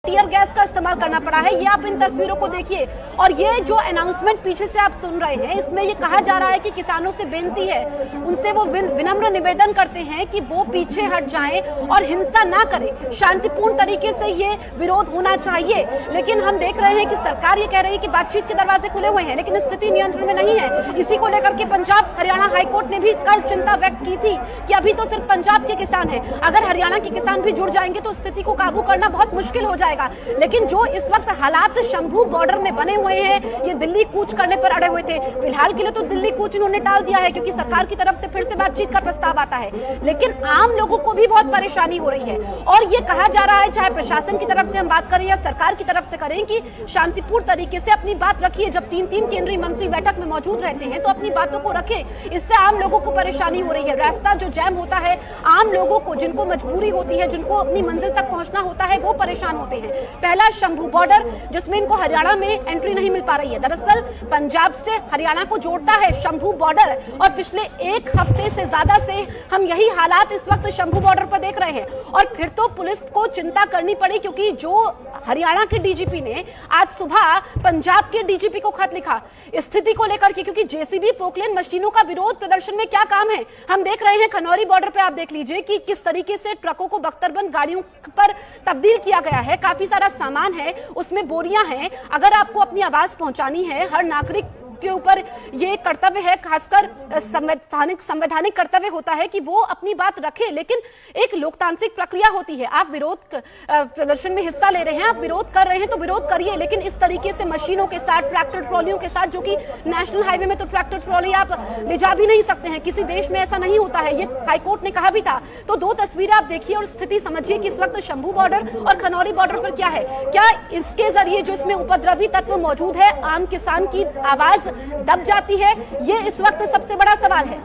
Tear gas का इस्तेमाल करना पड़ा है। ये आप इन तस्वीरों को देखिए और ये जो अनाउंसमेंट पीछे से आप सुन रहे हैं, इसमें ये कहा जा रहा है कि किसानों से बेनती है, उनसे वो विनम्र निवेदन करते हैं कि वो पीछे हट जाएं और हिंसा ना करें, शांतिपूर्ण तरीके से ये विरोध होना चाहिए। लेकिन हम देख रहे हैं कि सरकार ये कह रही है कि बातचीत के दरवाजे खुले हुए हैं, लेकिन स्थिति नियंत्रण में नहीं है। इसी को लेकर के पंजाब हरियाणा हाईकोर्ट ने भी कल चिंता व्यक्त की थी कि अभी तो सिर्फ पंजाब के किसान हैं, अगर हरियाणा के किसान भी जुड़ जाएंगे तो स्थिति को काबू करना बहुत मुश्किल हो जाएगा। लेकिन जो इस वक्त हालात शंभू बॉर्डर में बने हुए हैं, ये दिल्ली कूच करने पर अड़े हुए थे। फिलहाल के लिए तो दिल्ली कूच इन्होंने टाल दिया है क्योंकि सरकार की तरफ से फिर से बातचीत का प्रस्ताव आता है, लेकिन आम लोगों को भी बहुत परेशानी हो रही है। और ये कहा जा रहा है, चाहे प्रशासन की तरफ से हम बात करें या सरकार की तरफ से करें, कि शांतिपूर्ण तरीके से अपनी बात रखिए। जब तीन केंद्रीय मंत्री बैठक में मौजूद रहते हैं तो अपनी बातों को रखें, इससे आम लोगों को परेशानी हो रही है। रास्ता जो जैम होता है, आम लोगों को जिनको मजबूरी होती है, जिनको अपनी मंजिल तक पहुंचना होता है, वो परेशान होते हैं। पहला शंभू बॉर्डर, जिसमें इनको हरियाणा में एंट्री नहीं मिल पा रही है। दरअसल पंजाब से हरियाणा को जोड़ता है शंभू बॉर्डर, और पिछले एक हफ्ते से ज्यादा से हम यही हालात इस वक्त शंभू बॉर्डर पर देख रहे हैं। और फिर तो पुलिस को चिंता करनी पड़ी क्योंकि जो हरियाणा के डीजीपी ने आज सुबह पंजाब के डीजीपी को खत लिखा स्थिति को लेकर के, क्योंकि जेसीबी पोकलेन मशीनों का विरोध प्रदर्शन में क्या काम है। हम देख रहे हैं खनौरी बॉर्डर पे, आप देख लीजिए कि किस तरीके से ट्रकों को बख्तरबंद गाड़ियों पर तब्दील किया गया है। काफी सारा सामान है, उसमें बोरियां हैं। अगर आपको अपनी आवाज पहुंचानी है, हर नागरिक के ऊपर ये कर्तव्य है, खासकर संवैधानिक कर्तव्य होता है कि वो अपनी बात रखे। लेकिन एक लोकतांत्रिक प्रक्रिया होती है, आप विरोध प्रदर्शन में हिस्सा ले रहे हैं, आप विरोध कर रहे हैं तो विरोध करिए, लेकिन इस तरीके से मशीनों के साथ, ट्रैक्टर ट्रॉलियों के साथ, जो कि नेशनल हाईवे में तो ट्रैक्टर ट्रॉली आप ले जा भी नहीं सकते हैं, किसी देश में ऐसा नहीं होता है, ये हाईकोर्ट ने कहा भी था। तो दो तस्वीरें आप देखिए और स्थिति समझिए कि इस वक्त शंभू बॉर्डर और खनौरी बॉर्डर पर क्या है। क्या इसके जरिए जो इसमें उपद्रवी तत्व मौजूद है, आम किसान की आवाज दब जाती है? ये इस वक्त सबसे बड़ा सवाल है।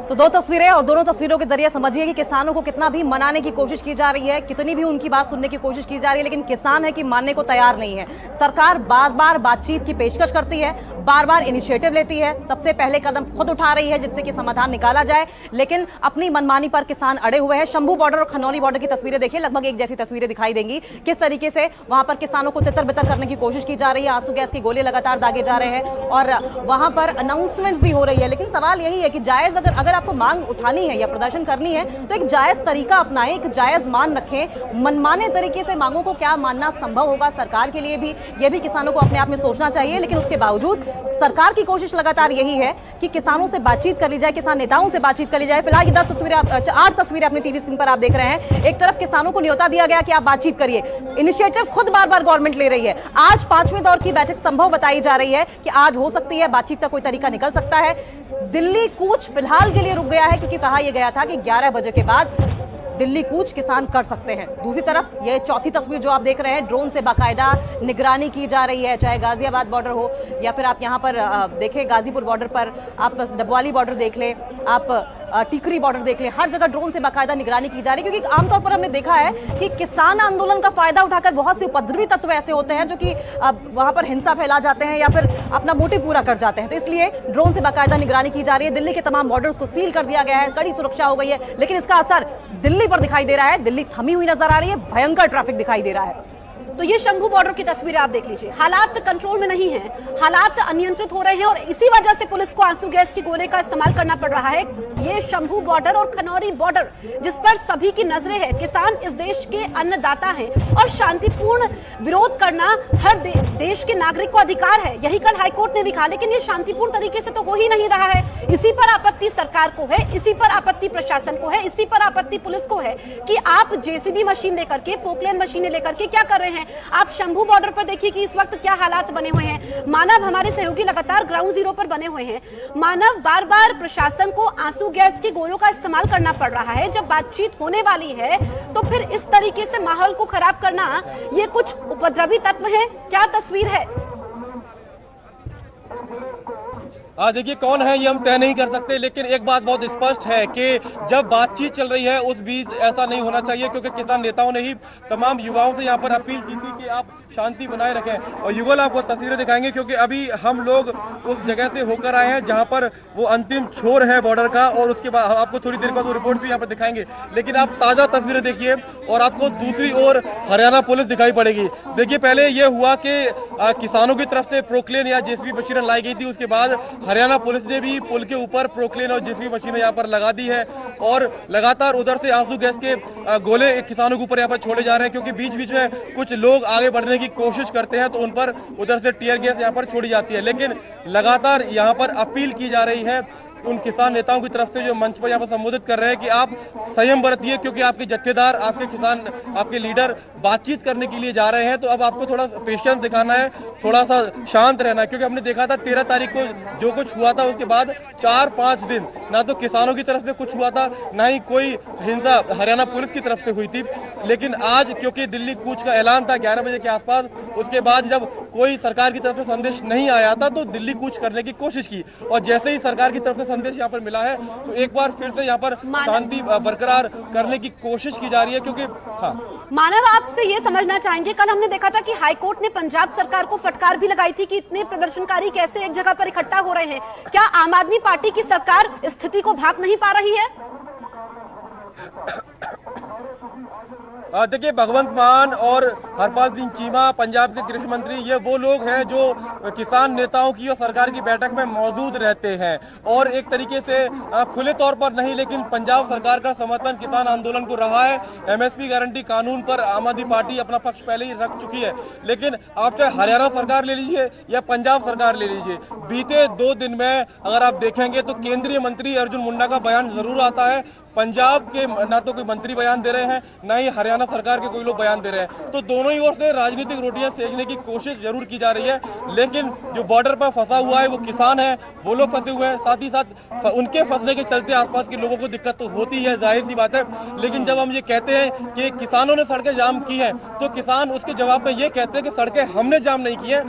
तो दो तस्वीरें, और दोनों तस्वीरों के जरिए समझिए कि किसानों को कितना भी मनाने की कोशिश की जा रही है, कितनी भी उनकी बात सुनने की कोशिश की जा रही है, लेकिन किसान है कि मानने को तैयार नहीं है। सरकार बार बार बातचीत की पेशकश करती है, बार बार इनिशिएटिव लेती है, सबसे पहले कदम खुद उठा रही है जिससे कि समाधान निकाला जाए, लेकिन अपनी मनमानी पर किसान अड़े हुए हैं। शंभू बॉर्डर और खनौरी बॉर्डर की तस्वीरें देखिए, लगभग एक जैसी तस्वीरें दिखाई देंगी। किस तरीके से वहां पर किसानों को तितर बितर करने की कोशिश की जा रही है, आंसू गैस के गोले लगातार दागे जा रहे हैं और वहां पर अनाउंसमेंट्स भी हो रही है। लेकिन सवाल यही है कि जायज अगर आपको मांग उठानी है या प्रदर्शन करनी है तो एक जायज तरीका अपनाएं, एक जायज मान रखें। मनमाने तरीके से मांगों को क्या मानना संभव होगा सरकार के लिए भी, यह भी किसानों को अपने आप में सोचना चाहिए। लेकिन उसके बावजूद सरकार की कोशिश लगातार यही है कि किसानों से बातचीत कर ली जाए, किसान नेताओं से बातचीत कर ली जाए। फिलहाल 10 तस्वीरें, 8 तस्वीरें अपने टीवी स्क्रीन पर आप देख रहे हैं। एक तरफ किसानों को न्योता दिया गया कि आप बातचीत करिए, इनिशिएटिव खुद बार बार गवर्नमेंट ले रही है। आज 5वें दौर की बैठक संभव बताई जा रही है कि आज हो सकती है, बातचीत का कोई तरीका निकल सकता है। दिल्ली कूच फिलहाल के लिए रुक गया है क्योंकि कहा यह गया था कि 11 बजे के बाद दिल्ली कूच किसान कर सकते हैं। दूसरी तरफ ये चौथी तस्वीर जो आप देख रहे हैं, ड्रोन से बाकायदा निगरानी की जा रही है, चाहे गाजियाबाद बॉर्डर हो या फिर आप यहां पर देखें गाजीपुर बॉर्डर पर, आप डबवाली बॉर्डर देख लें, आप टिकरी बॉर्डर देख लें, हर जगह ड्रोन से बाकायदा निगरानी की जा रही है। क्योंकि आमतौर पर हमने देखा है कि किसान आंदोलन का फायदा उठाकर बहुत से उपद्रवी तत्व ऐसे होते हैं जो कि वहां पर हिंसा फैला जाते हैं या फिर अपना मोटिव पूरा कर जाते हैं। तो इसलिए ड्रोन से बाकायदा निगरानी की जा रही है। दिल्ली के तमाम बॉर्डर्स को सील कर दिया गया है, कड़ी सुरक्षा हो गई है, लेकिन इसका असर दिल्ली पर दिखाई दे रहा है। दिल्ली थमी हुई नजर आ रही है, भयंकर ट्रैफिक दिखाई दे रहा है। तो ये शंभू बॉर्डर की तस्वीरें आप देख लीजिए, हालात कंट्रोल में नहीं है, हालात अनियंत्रित हो रहे हैं और इसी वजह से पुलिस को आंसू गैस के गोले का इस्तेमाल करना पड़ रहा है। ये शंभू बॉर्डर और खनौरी बॉर्डर जिस पर सभी की नजरें हैं, किसान इस देश के अन्नदाता हैं और शांतिपूर्ण विरोध करना हर देश के नागरिक को अधिकार है, यही कल हाईकोर्ट ने भी कहा। लेकिन ये शांतिपूर्ण तरीके से तो हो ही नहीं रहा है। इसी पर आपत्ति सरकार को है, इसी पर आपत्ति प्रशासन को है, इसी पर आपत्ति पुलिस को है कि आप जेसीबी मशीन लेकर के, पोकलेन मशीनें लेकर के क्या कर रहे हैं। आप शंभू बॉर्डर पर देखिए कि इस वक्त क्या हालात बने हुए हैं। मानव, हमारे सहयोगी लगातार ग्राउंड जीरो पर बने हुए हैं। मानव, बार बार प्रशासन को आंसू गैस के गोलों का इस्तेमाल करना पड़ रहा है। जब बातचीत होने वाली है तो फिर इस तरीके से माहौल को खराब करना, ये कुछ उपद्रवी तत्व है? क्या तस्वीर है? देखिए कौन है ये हम तय नहीं कर सकते, लेकिन एक बात बहुत स्पष्ट है कि जब बातचीत चल रही है उस बीच ऐसा नहीं होना चाहिए, क्योंकि किसान नेताओं ने ही तमाम युवाओं से यहाँ पर अपील की थी कि आप शांति बनाए रखें। और युगल आपको तस्वीरें दिखाएंगे, क्योंकि अभी हम लोग उस जगह से होकर आए हैं जहां पर वो अंतिम छोर है बॉर्डर का, और उसके बाद आपको थोड़ी देर बाद वो रिपोर्ट भी यहाँ पर दिखाएंगे। लेकिन आप ताजा तस्वीरें देखिए और आपको दूसरी ओर हरियाणा पुलिस दिखाई पड़ेगी। देखिए पहले ये हुआ कि किसानों की तरफ से प्रोक्लेन या जेसीबी मशीन लाई गई थी, उसके बाद हरियाणा पुलिस ने भी पुल के ऊपर प्रोक्लेन और जेसीबी मशीनें यहाँ पर लगा दी है, और लगातार उधर से आंसू गैस के गोले किसानों के ऊपर यहाँ पर छोड़े जा रहे हैं, क्योंकि बीच बीच में कुछ लोग आगे बढ़ने की कोशिश करते हैं तो उन पर उधर से टीयर गैस यहाँ पर छोड़ी जाती है। लेकिन लगातार यहाँ पर अपील की जा रही है उन किसान नेताओं की तरफ से जो मंच पर यहाँ पर संबोधित कर रहे हैं कि आप संयम बरतिए, क्योंकि आपके जत्थेदार, आपके किसान, आपके लीडर बातचीत करने के लिए जा रहे हैं। तो अब आपको थोड़ा पेशेंस दिखाना है, थोड़ा सा शांत रहना है, क्योंकि हमने देखा था 13 तारीख को जो कुछ हुआ था उसके बाद 4-5 दिन ना तो किसानों की तरफ से कुछ हुआ था, ना ही कोई हिंसा हरियाणा पुलिस की तरफ से हुई थी। लेकिन आज क्योंकि दिल्ली कूच का ऐलान था 11 बजे के आसपास, उसके बाद जब कोई सरकार की तरफ से संदेश नहीं आया था तो दिल्ली कूच करने की कोशिश की, और जैसे ही सरकार की तरफ से संदेश यहाँ पर मिला है तो एक बार फिर से यहाँ पर शांति बरकरार करने की कोशिश की जा रही है। क्योंकि मानव, आपसे ये समझना चाहेंगे, कल हमने देखा था कि हाईकोर्ट ने पंजाब सरकार को फटकार भी लगाई थी कि इतने प्रदर्शनकारी कैसे एक जगह पर इकट्ठा हो रहे हैं। क्या आम आदमी पार्टी की सरकार स्थिति को भांप नहीं पा रही है? देखिए भगवंत मान और हरपाल सिंह चीमा पंजाब के कृषि मंत्री, ये वो लोग हैं जो किसान नेताओं की और सरकार की बैठक में मौजूद रहते हैं, और एक तरीके से खुले तौर पर नहीं लेकिन पंजाब सरकार का समर्थन किसान आंदोलन को रहा है। एमएसपी गारंटी कानून पर आम आदमी पार्टी अपना पक्ष पहले ही रख चुकी है। लेकिन आप चाहे हरियाणा सरकार ले लीजिए या पंजाब सरकार ले लीजिए, बीते 2 दिन में अगर आप देखेंगे तो केंद्रीय मंत्री अर्जुन मुंडा का बयान जरूर आता है, पंजाब के ना तो कोई मंत्री बयान दे रहे हैं, ना ही हरियाणा सरकार के कोई लोग बयान दे रहे हैं। तो दोनों ही ओर से राजनीतिक रोटियां सेकने की कोशिश जरूर की जा रही है। लेकिन जो बॉर्डर पर फंसा हुआ है वो किसान है, वो लोग फंसे हुए हैं, साथ ही साथ उनके फंसने के चलते आसपास के लोगों को दिक्कत तो होती है, जाहिर सी बात है। लेकिन जब हम ये कहते हैं कि किसानों ने सड़कें जाम की हैं, तो किसान उसके जवाब में ये कहते हैं कि सड़कें हमने जाम नहीं की है,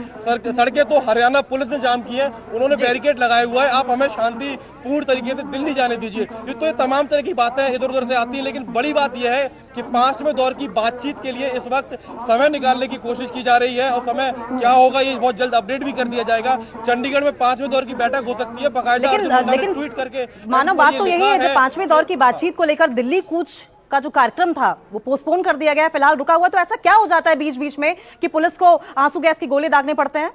सड़कें तो हरियाणा पुलिस ने जाम की है, उन्होंने बैरिकेड लगाए हुआ है, आप हमें शांति पूर्ण तरीके से दिल्ली जाने दीजिए। ये तो तमाम तरह की बातें इधर उधर से आती हैं, लेकिन बड़ी बात यह है कि 5वें दौर की बातचीत के लिए इस वक्त समय निकालने की कोशिश की जा रही है, और समय क्या होगा ये बहुत जल्द अपडेट भी कर दिया जाएगा। चंडीगढ़ में 5वें दौर की बैठक हो सकती है, बाकायदा लेकिन ट्वीट करके। मानव, बात तो यही है, जो 5वें दौर की बातचीत को लेकर दिल्ली कूच का जो कार्यक्रम था वो पोस्टपोन कर दिया गया, फिलहाल रुका हुआ। तो ऐसा क्या हो जाता है बीच बीच में कि पुलिस को आंसू गैस के गोले दागने पड़ते हैं?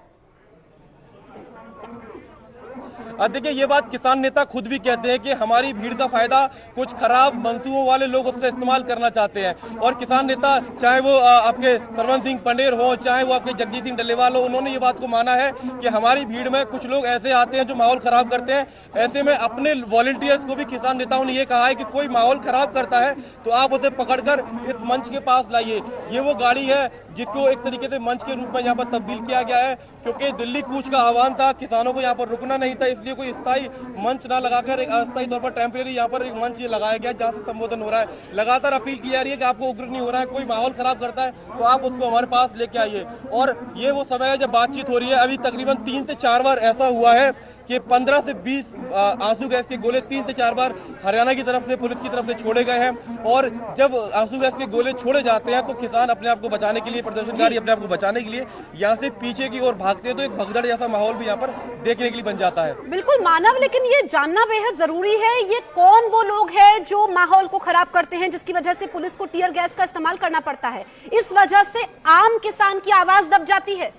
देखिए ये बात किसान नेता खुद भी कहते हैं कि हमारी भीड़ का फायदा कुछ खराब मंसूबों वाले लोग उससे इस्तेमाल करना चाहते हैं। और किसान नेता चाहे वो आपके सरवन सिंह पंडेर हो, चाहे वो आपके जगदीश सिंह डल्लेवाल हो, उन्होंने ये बात को माना है कि हमारी भीड़ में कुछ लोग ऐसे आते हैं जो माहौल खराब करते हैं। ऐसे में अपने वॉलंटियर्स को भी किसान नेताओं ने ये कहा है कि कोई माहौल खराब करता है तो आप उसे पकड़कर इस मंच के पास लाइए। ये वो गाड़ी है जिसको एक तरीके से मंच के रूप में यहाँ पर तब्दील किया गया है, क्योंकि दिल्ली कूच का आह्वान था, किसानों को यहाँ पर रुकना नहीं था, इसलिए कोई स्थायी मंच ना लगाकर एक अस्थायी तौर पर टेम्परेरी यहाँ पर एक मंच ये लगाया गया जहाँ से संबोधन हो रहा है। लगातार अपील की जा रही है कि आपको उग्र नहीं हो रहा है, कोई माहौल खराब करता है तो आप उसको हमारे पास लेके आइए। और ये वो समय है जब बातचीत हो रही है। अभी तकरीबन 3 से 4 बार ऐसा हुआ है कि 15 से 20 आंसू गैस के गोले 3 से 4 बार हरियाणा की तरफ से, पुलिस की तरफ से छोड़े गए हैं। और जब आंसू गैस के गोले छोड़े जाते हैं तो किसान अपने आप को बचाने के लिए, प्रदर्शनकारी अपने आप को बचाने के लिए यहाँ से पीछे की ओर भागते हैं, तो एक भगदड़ जैसा माहौल भी यहाँ पर देखने के लिए बन जाता है। बिल्कुल मानव, लेकिन ये जानना बेहद जरूरी है, ये कौन वो लोग हैं जो माहौल को खराब करते हैं, जिसकी वजह से पुलिस को टीयर गैस का इस्तेमाल करना पड़ता है, इस वजह से आम किसान की आवाज दब जाती है?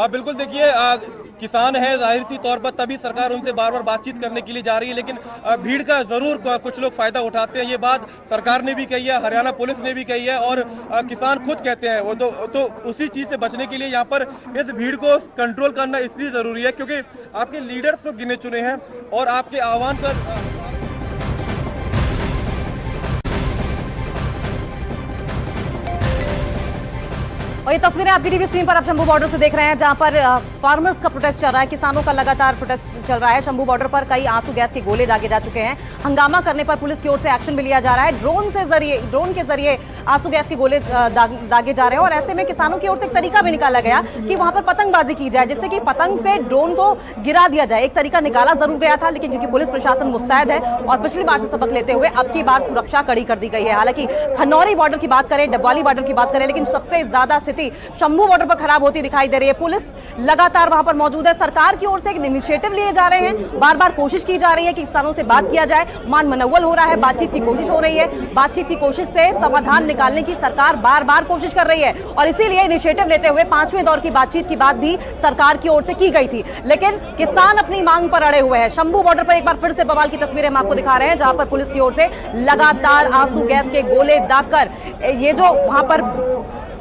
बिल्कुल, देखिए किसान है, जाहिर सी तौर पर तभी सरकार उनसे बार बार बातचीत करने के लिए जा रही है, लेकिन भीड़ का जरूर कुछ लोग फायदा उठाते हैं। ये बात सरकार ने भी कही है, हरियाणा पुलिस ने भी कही है, और किसान खुद कहते हैं। वो तो उसी चीज से बचने के लिए यहाँ पर इस भीड़ को कंट्रोल करना इसलिए जरूरी है क्योंकि आपके लीडर्स तो गिने चुने हैं और आपके आह्वान पर और ये तस्वीरें आपकी टीवी स्क्रीन पर आप शंभू बॉर्डर से देख रहे हैं, जहां पर फार्मर्स का प्रोटेस्ट चल रहा है, किसानों का लगातार प्रोटेस्ट चल रहा है। शंभू बॉर्डर पर कई आंसू गैस के गोले दागे जा चुके हैं। हंगामा करने पर पुलिस की ओर से एक्शन भी लिया जा रहा है। ड्रोन के जरिए आंसू गैस के गोले दागे जा रहे हैं और ऐसे में किसानों की ओर से एक तरीका भी निकाला गया कि वहां पर पतंगबाजी की जाए, जिससे कि पतंग से ड्रोन को गिरा दिया जाए। एक तरीका निकाला जरूर गया था, लेकिन क्योंकि पुलिस प्रशासन मुस्तैद है और पिछली बार से सबक लेते हुए अब की बार सुरक्षा कड़ी कर दी गई है। हालांकि खनौरी बॉर्डर की बात करें, डबवाली बॉर्डर की बात करें, लेकिन सबसे ज्यादा स्थिति शंभू बॉर्डर पर खराब होती दिखाई दे रही है। पुलिस लगातार वहां पर मौजूद है। सरकार की ओर से एक इनिशिएटिव लिए जा रहे हैं, बार बार कोशिश की जा रही है कि किसानों से बात किया जाए, मान मनौवल हो रहा है, बातचीत की कोशिश हो रही है। बातचीत की कोशिश से समाधान निकालने की सरकार बार बार कोशिश कर रही है और इसीलिए इनिशिएटिव लेते हुए 5वें दौर की बातचीत की बात भी सरकार की ओर से की गई थी, लेकिन किसान अपनी मांग पर अड़े हुए हैं। शंभू बॉर्डर पर एक बार फिर से बवाल की तस्वीरें हम आपको दिखा रहे हैं, जहां पर पुलिस की ओर से लगातार आंसू गैस के गोले दागकर ये जो वहां पर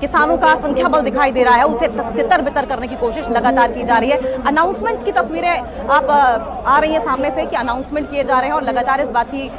किसानों का संख्या बल दिखाई दे रहा है उसे तितर बितर करने की कोशिश लगातार की जा रही है। अनाउंसमेंट्स की तस्वीरें आप आ रही है सामने से कि अनाउंसमेंट किए जा रहे हैं और लगातार इस बात की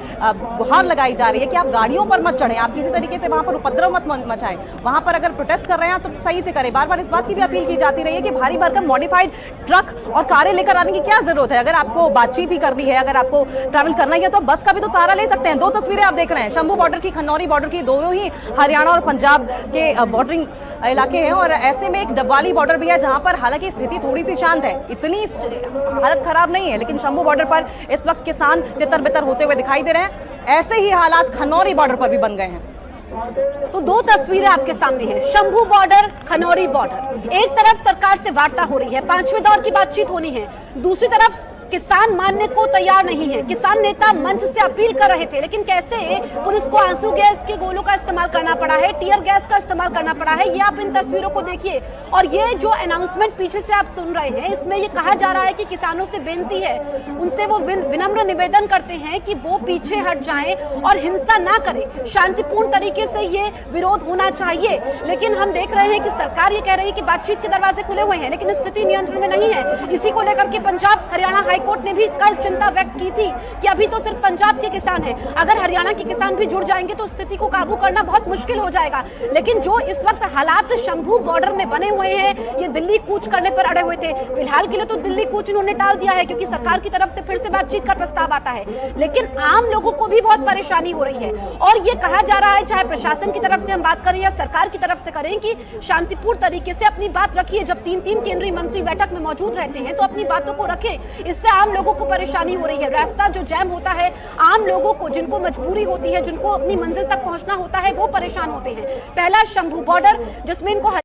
गुहार लगाई जा रही है कि आप गाड़ियों पर मत चढ़ें, आप किसी तरीके से वहां पर उपद्रव मत मचाएं, वहां पर अगर प्रोटेस्ट कर रहे हैं तो सही से करें। बार बार इस बात की भी अपील की जाती रही है कि भारी भरकम मॉडिफाइड ट्रक और कारें लेकर आने की क्या जरूरत है। अगर आपको बातचीत ही करनी है, अगर आपको ट्रैवल करना है तो बस का भी तो सहारा ले सकते हैं। दो तस्वीरें आप देख रहे हैं, शंभू बॉर्डर की, खनौरी बॉर्डर की, दोनों ही हरियाणा और पंजाब के बॉर्डरिंग इलाके हैं और ऐसे में एक डबवाली बॉर्डर भी है जहां पर हालांकि स्थिति थोड़ी सी शांत है, इतनी हालत खराब नहीं है, लेकिन शंभू बॉर्डर पर इस वक्त किसान तितर बितर होते हुए दिखाई दे रहे हैं। ऐसे ही हालात खनौरी बॉर्डर पर भी बन गए हैं। तो दो तस्वीरें आपके सामने हैं, शंभू बॉर्डर, खनौरी बॉर्डर। एक तरफ सरकार से वार्ता हो रही है, 5वें दौर की बातचीत होनी है, दूसरी तरफ किसान मानने को तैयार नहीं है। किसान नेता मंच से अपील कर रहे थे, लेकिन कैसे पुलिस को आंसू गैस के गोलों का इस्तेमाल करना पड़ा है, टीयर गैस का इस्तेमाल करना पड़ा है, ये आप इन तस्वीरों को देखिए। और ये जो अनाउंसमेंट पीछे से आप सुन रहे हैं, इसमें ये कहा जा रहा है कि किसानों से बेनती है, उनसे वो विनम्र निवेदन करते हैं कि वो पीछे हट जाएं और हिंसा ना करें, शांतिपूर्ण तरीके से ये विरोध होना चाहिए। लेकिन हम देख रहे हैं कि सरकार ये कह रही है कि बातचीत के दरवाजे खुले हुए हैं, लेकिन स्थिति नियंत्रण में नहीं है। इसी को लेकर के पंजाब हरियाणा हाईकोर्ट ने भी कल चिंता व्यक्त की थी कि अभी तो सिर्फ पंजाब के किसान हैं, अगर हरियाणा के किसान भी जुड़ जाएंगे तो स्थिति को काबू करना बहुत मुश्किल हो जाएगा। लेकिन जो इस वक्त हालात शंभू बॉर्डर में बने हुए हैं, ये दिल्ली कूच करने पर अड़े हुए थे। फिलहाल के लिए तो दिल्ली कूच इन्होंने टाल दिया है क्योंकि सरकार की तरफ से फिर से बातचीत का प्रस्ताव आता है, लेकिन आम लोगों को भी बहुत परेशानी हो रही है। और ये कहा जा रहा है, चाहे प्रशासन की तरफ से हम बात करें या सरकार की तरफ से करें, कि शांतिपूर्ण तरीके से अपनी बात रखिए। जब 3-3 केंद्रीय मंत्री बैठक में मौजूद रहते हैं तो अपनी बातों को रखें। इससे आम लोगों को परेशानी हो रही है, रास्ता जो जैम होता है, आम लोगों को जिनको मजबूरी होती है, जिनको अपनी मंजिल तक पहुंचना होता है, वो परेशान होते हैं। पहला शंभू बॉर्डर, जिसमें इनको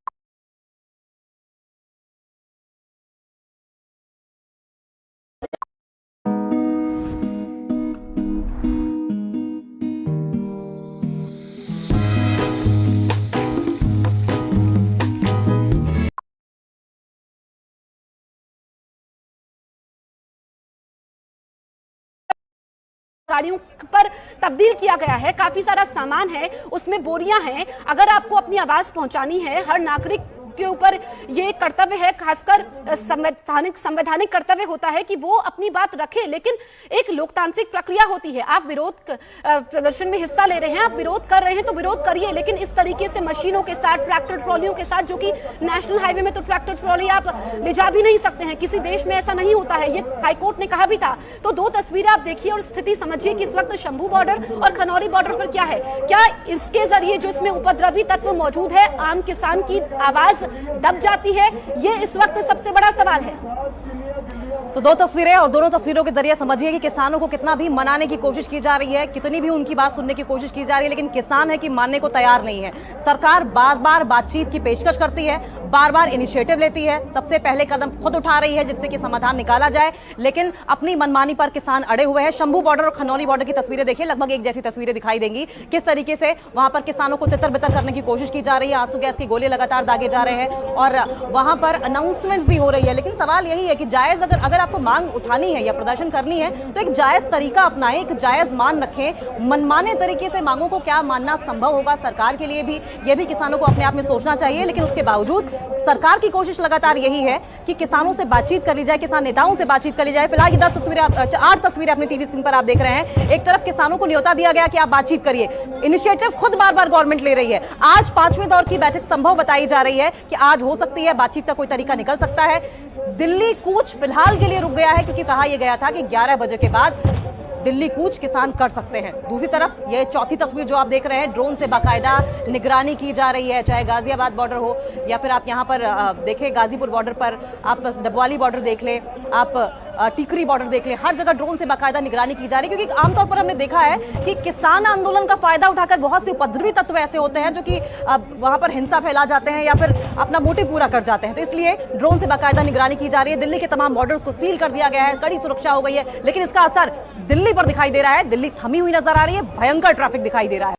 गाड़ियों पर तब्दील किया गया है, काफी सारा सामान है, उसमें बोरियां हैं। अगर आपको अपनी आवाज पहुंचानी है, हर नागरिक के ऊपर ये कर्तव्य है, खासकर संवैधानिक कर्तव्य होता है कि वो अपनी बात रखे। लेकिन एक लोकतांत्रिक प्रक्रिया होती है, आप विरोध प्रदर्शन में हिस्सा ले रहे हैं, आप विरोध कर रहे हैं तो विरोध करिए, लेकिन इस तरीके से मशीनों के साथ, ट्रैक्टर ट्रॉलियों के साथ, जो कि नेशनल हाईवे में तो ट्रैक्टर ट्रॉली आप ले जा भी नहीं सकते हैं, किसी देश में ऐसा नहीं होता है, ये हाईकोर्ट ने कहा भी था। तो दो तस्वीरें आप देखिए और स्थिति समझिए कि इस वक्त शंभू बॉर्डर और खनौरी बॉर्डर पर क्या है। क्या इसके जरिए जो इसमें उपद्रवी तत्व मौजूद है, आम किसान की आवाज दब जाती है? ये इस वक्त सबसे बड़ा सवाल है। तो दो तस्वीरें और दोनों तस्वीरों के जरिए समझिए कि किसानों को कितना भी मनाने की कोशिश की जा रही है, कितनी भी उनकी बात सुनने की कोशिश की जा रही है, लेकिन किसान है कि मानने को तैयार नहीं है। सरकार बार बार बातचीत की पेशकश करती है, बार बार इनिशिएटिव लेती है, सबसे पहले कदम खुद उठा रही है जिससे कि समाधान निकाला जाए, लेकिन अपनी मनमानी पर किसान अड़े हुए हैं। शंभू बॉर्डर और खनौरी बॉर्डर की तस्वीरें देखिए, लगभग एक जैसी तस्वीरें दिखाई देंगी, किस तरीके से वहां पर किसानों को तितर बितर करने की कोशिश की जा रही है, आंसू गैस के गोले लगातार दागे जा रहे हैं और वहां पर अनाउंसमेंट्स भी हो रही है। लेकिन सवाल यही है कि जायज अगर आपको मांग उठानी है या प्रदर्शन करनी है तो एक जायज तरीका अपनाएं, एक जायज मान रखें। मनमाने तरीके से मांगों को क्या मानना संभव होगा सरकार के लिए भी, यह भी किसानों को अपने आप में सोचना चाहिए। लेकिन उसके बावजूद सरकार की कोशिश लगातार यही है कि किसानों से बातचीत कर ली जाए, किसान नेताओं से बातचीत कर ली जाए। फिलहाल 8 तस्वीरें अपने टीवी स्क्रीन पर आप देख रहे हैं। एक तरफ किसानों को न्योता दिया गया कि आप बातचीत करिए, इनिशिएटिव खुद बार बार गवर्नमेंट ले रही है। आज 5वें दौर की बैठक संभव बताई जा रही है कि आज हो सकती है, बातचीत का कोई तरीका निकल सकता है। दिल्ली कूच फिलहाल के लिए रुक गया है क्योंकि कहा यह गया था कि 11 बजे के बाद दिल्ली कूच किसान कर सकते हैं। दूसरी तरफ ये चौथी तस्वीर जो आप देख रहे हैं, ड्रोन से बाकायदा निगरानी की जा रही है, चाहे गाजियाबाद बॉर्डर हो या फिर आप यहाँ पर देखें गाजीपुर बॉर्डर पर, आप डबवाली बॉर्डर देख लें, आप टिकरी बॉर्डर देख लें, हर जगह ड्रोन से बाकायदा निगरानी की जा रही है। क्योंकि आमतौर पर हमने देखा है कि किसान आंदोलन का फायदा उठाकर बहुत से उपद्रवी तत्व ऐसे होते हैं जो कि वहां पर हिंसा फैला जाते हैं या फिर अपना मोटिव पूरा कर जाते हैं। तो इसलिए ड्रोन से बाकायदा निगरानी की जा रही है। दिल्ली के तमाम बॉर्डर्स को सील कर दिया गया है, कड़ी सुरक्षा हो गई है, लेकिन इसका असर दिल्ली पर दिखाई दे रहा है। दिल्ली थमी हुई नजर आ रही है, भयंकर ट्रैफिक दिखाई दे रहा है।